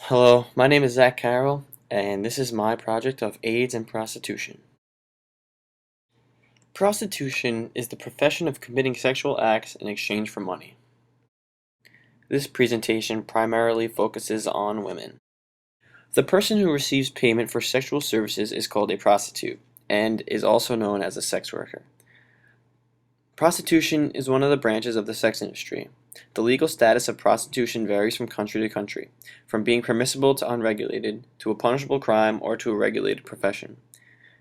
Hello, my name is Zach Carroll, and this is my project of AIDS and prostitution. Prostitution is the profession of committing sexual acts in exchange for money. This presentation primarily focuses on women. The person who receives payment for sexual services is called a prostitute, and is also known as a sex worker. Prostitution is one of the branches of the sex industry. The legal status of prostitution varies from country to country, from being permissible to unregulated, to a punishable crime, or to a regulated profession.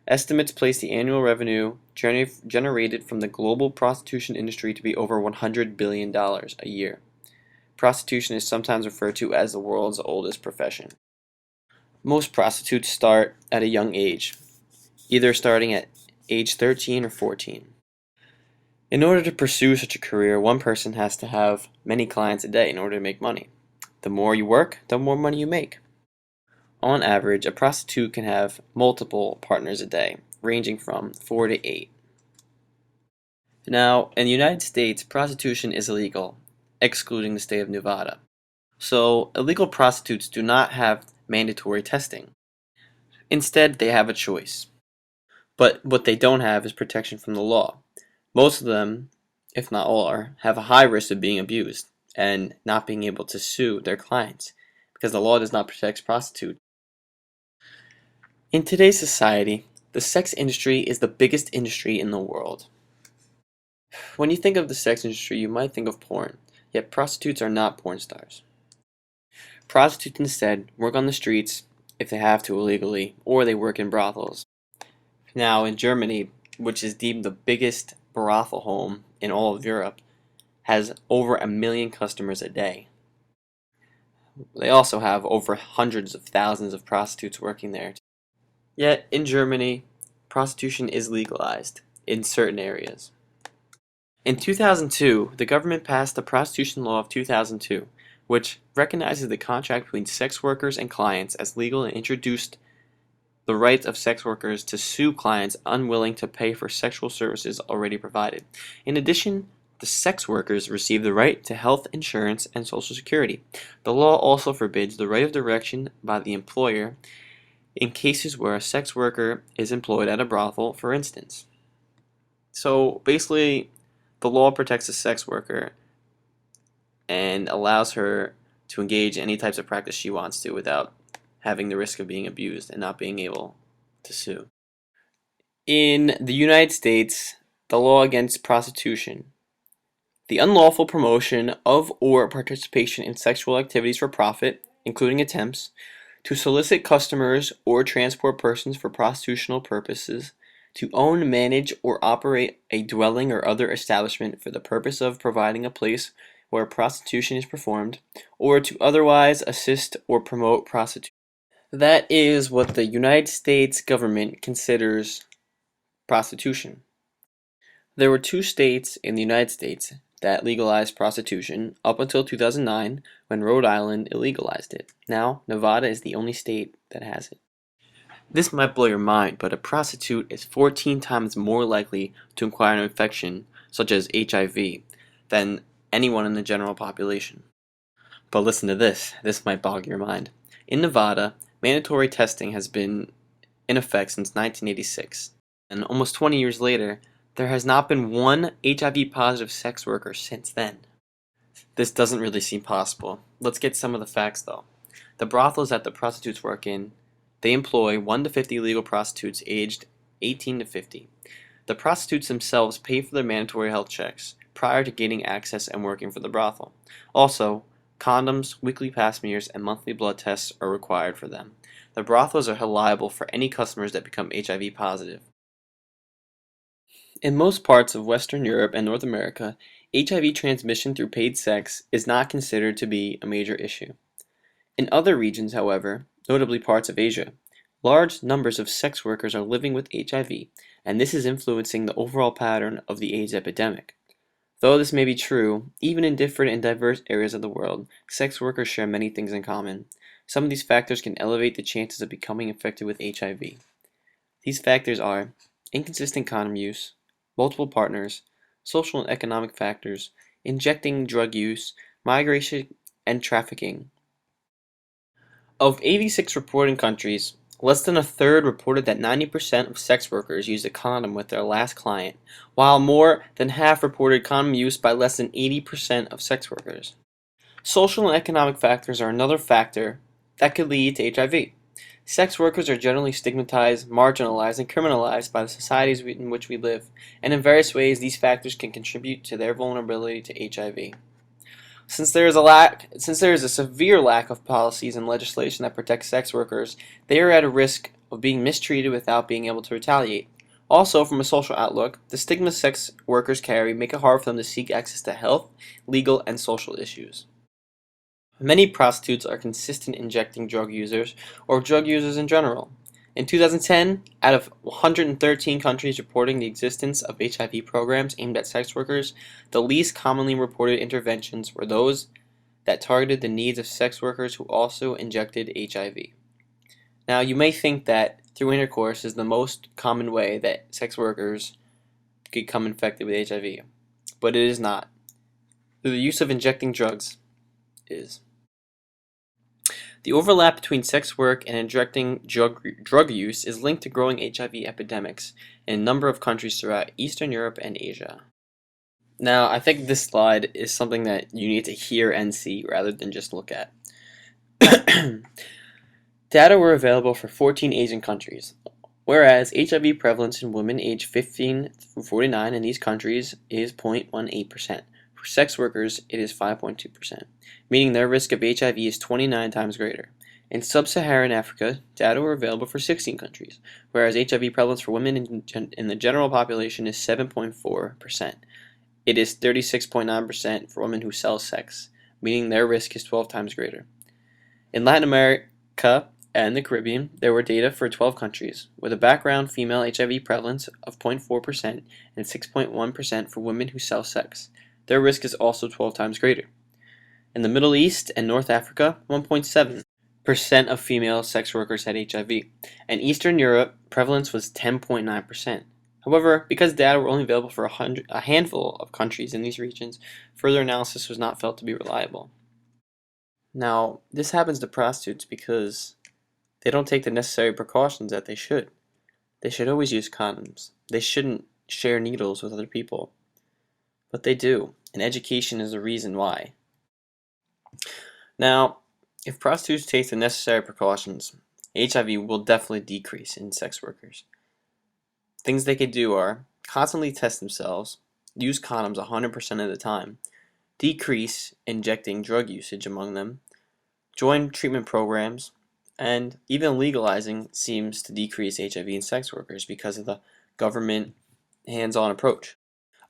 Estimates place the annual revenue generated from the global prostitution industry to be over $100 billion a year. Prostitution is sometimes referred to as the world's oldest profession. Most prostitutes start at a young age, either starting at age 13 or 14. In order to pursue such a career, one person has to have many clients a day in order to make money. The more you work, the more money you make. On average, a prostitute can have multiple partners a day, ranging from 4 to 8. Now, in the United States, prostitution is illegal, excluding the state of Nevada. So, illegal prostitutes do not have mandatory testing. Instead, they have a choice. But what they don't have is protection from the law. Most of them, if not all, have a high risk of being abused and not being able to sue their clients because the law does not protect prostitutes. In today's society, the sex industry is the biggest industry in the world. When you think of the sex industry, you might think of porn, yet prostitutes are not porn stars. Prostitutes instead work on the streets if they have to illegally, or they work in brothels. Now, in Germany, which is deemed the biggest brothel home in all of Europe, has over 1 million customers a day. They also have over hundreds of thousands of prostitutes working there. Yet, in Germany, prostitution is legalized in certain areas. In 2002, the government passed the Prostitution Law of 2002, which recognizes the contract between sex workers and clients as legal and introduced the right of sex workers to sue clients unwilling to pay for sexual services already provided. In addition, the sex workers receive the right to health insurance and Social Security. The law also forbids the right of direction by the employer in cases where a sex worker is employed at a brothel, for instance. So basically, the law protects the sex worker and allows her to engage in any types of practice she wants to without having the risk of being abused and not being able to sue. In the United States, the law against prostitution, the unlawful promotion of or participation in sexual activities for profit, including attempts, to solicit customers or transport persons for prostitutional purposes, to own, manage, or operate a dwelling or other establishment for the purpose of providing a place where prostitution is performed, or to otherwise assist or promote prostitution. That is what the United States government considers prostitution. There were 2 states in the United States that legalized prostitution up until 2009 when Rhode Island illegalized it. Now, Nevada is the only state that has it. This might blow your mind, but a prostitute is 14 times more likely to acquire an infection, such as HIV, than anyone in the general population. But listen to this. This might bog your mind. In Nevada, mandatory testing has been in effect since 1986, and almost 20 years later, there has not been one HIV-positive sex worker since then. This doesn't really seem possible. Let's get some of the facts, though. The brothels that the prostitutes work in, they employ 1 to 50 legal prostitutes aged 18 to 50. The prostitutes themselves pay for their mandatory health checks prior to gaining access and working for the brothel. Also, condoms, weekly pap smears, and monthly blood tests are required for them. The brothels are held liable for any customers that become HIV positive. In most parts of Western Europe and North America, HIV transmission through paid sex is not considered to be a major issue. In other regions, however, notably parts of Asia, large numbers of sex workers are living with HIV, and this is influencing the overall pattern of the AIDS epidemic. Though this may be true, even in different and diverse areas of the world, sex workers share many things in common. Some of these factors can elevate the chances of becoming infected with HIV. These factors are inconsistent condom use, multiple partners, social and economic factors, injecting drug use, migration, and trafficking. Of 86 reporting countries, less than a third reported that 90% of sex workers used a condom with their last client, while more than half reported condom use by less than 80% of sex workers. Social and economic factors are another factor that could lead to HIV. Sex workers are generally stigmatized, marginalized, and criminalized by the societies in which we live, and in various ways these factors can contribute to their vulnerability to HIV. Since there is a severe lack of policies and legislation that protect sex workers, they are at a risk of being mistreated without being able to retaliate. Also, from a social outlook, the stigma sex workers carry make it hard for them to seek access to health, legal, and social issues. Many prostitutes are consistent injecting drug users or drug users in general. In 2010, out of 113 countries reporting the existence of HIV programs aimed at sex workers, the least commonly reported interventions were those that targeted the needs of sex workers who also injected HIV. Now, you may think that through intercourse is the most common way that sex workers become infected with HIV, but it is not. Through the use of injecting drugs is. The overlap between sex work and injecting drug use is linked to growing HIV epidemics in a number of countries throughout Eastern Europe and Asia. Now, I think this slide is something that you need to hear and see rather than just look at. Data were available for 14 Asian countries, whereas HIV prevalence in women aged 15 through 49 in these countries is 0.18%. For sex workers, it is 5.2%, meaning their risk of HIV is 29 times greater. In sub-Saharan Africa, data were available for 16 countries, whereas HIV prevalence for women in the general population is 7.4%. It is 36.9% for women who sell sex, meaning their risk is 12 times greater. In Latin America and the Caribbean, there were data for 12 countries, with a background female HIV prevalence of 0.4% and 6.1% for women who sell sex. Their risk is also 12 times greater. In the Middle East and North Africa, 1.7% of female sex workers had HIV. In Eastern Europe, prevalence was 10.9%. However, because data were only available for a handful of countries in these regions, further analysis was not felt to be reliable. Now, this happens to prostitutes because they don't take the necessary precautions that they should. They should always use condoms. They shouldn't share needles with other people. But they do, and education is the reason why. Now, if prostitutes take the necessary precautions, HIV will definitely decrease in sex workers. Things they could do are constantly test themselves, use condoms 100% of the time, decrease injecting drug usage among them, join treatment programs, and even legalizing seems to decrease HIV in sex workers because of the government hands-on approach.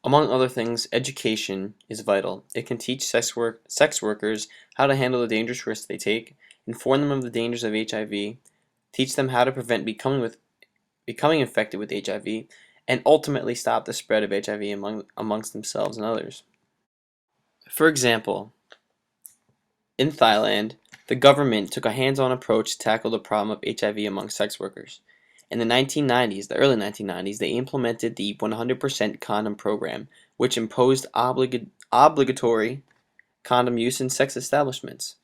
Among other things, education is vital. It can teach sex workers how to handle the dangerous risks they take, inform them of the dangers of HIV, teach them how to prevent becoming infected with HIV, and ultimately stop the spread of HIV amongst themselves and others. For example, in Thailand, the government took a hands-on approach to tackle the problem of HIV among sex workers. In the early 1990s, they implemented the 100% condom program, which imposed obligatory condom use in sex establishments.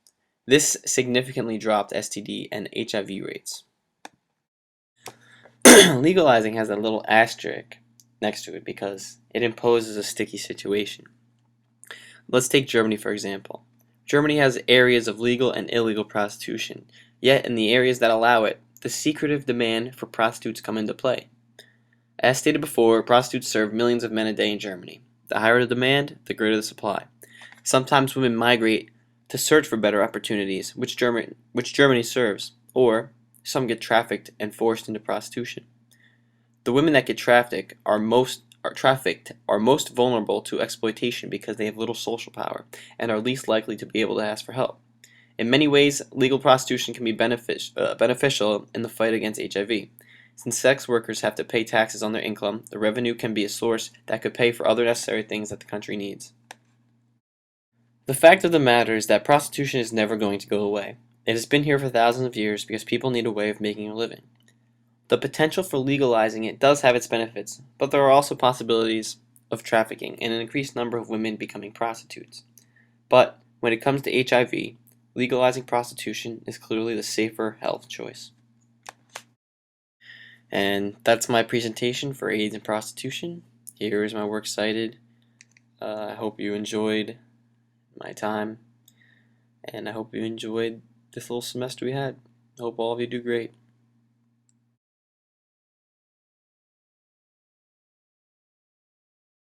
This significantly dropped STD and HIV rates. Legalizing has a little asterisk next to it because it imposes a sticky situation. Let's take Germany for example. Germany has areas of legal and illegal prostitution, yet in the areas that allow it, the secretive demand for prostitutes come into play. As stated before, prostitutes serve millions of men a day in Germany. The higher the demand, the greater the supply. Sometimes women migrate to search for better opportunities, which Germany serves, or some get trafficked and forced into prostitution. The women that get trafficked are most vulnerable to exploitation because they have little social power and are least likely to be able to ask for help. In many ways, legal prostitution can be beneficial in the fight against HIV. Since sex workers have to pay taxes on their income, the revenue can be a source that could pay for other necessary things that the country needs. The fact of the matter is that prostitution is never going to go away. It has been here for thousands of years because people need a way of making a living. The potential for legalizing it does have its benefits, but there are also possibilities of trafficking and an increased number of women becoming prostitutes. But when it comes to HIV, Legalizing prostitution is clearly the safer health choice. And that's my presentation for AIDS and prostitution. Here is my works cited. I hope you enjoyed my time, and I hope you enjoyed this little semester we had. I hope all of you do great.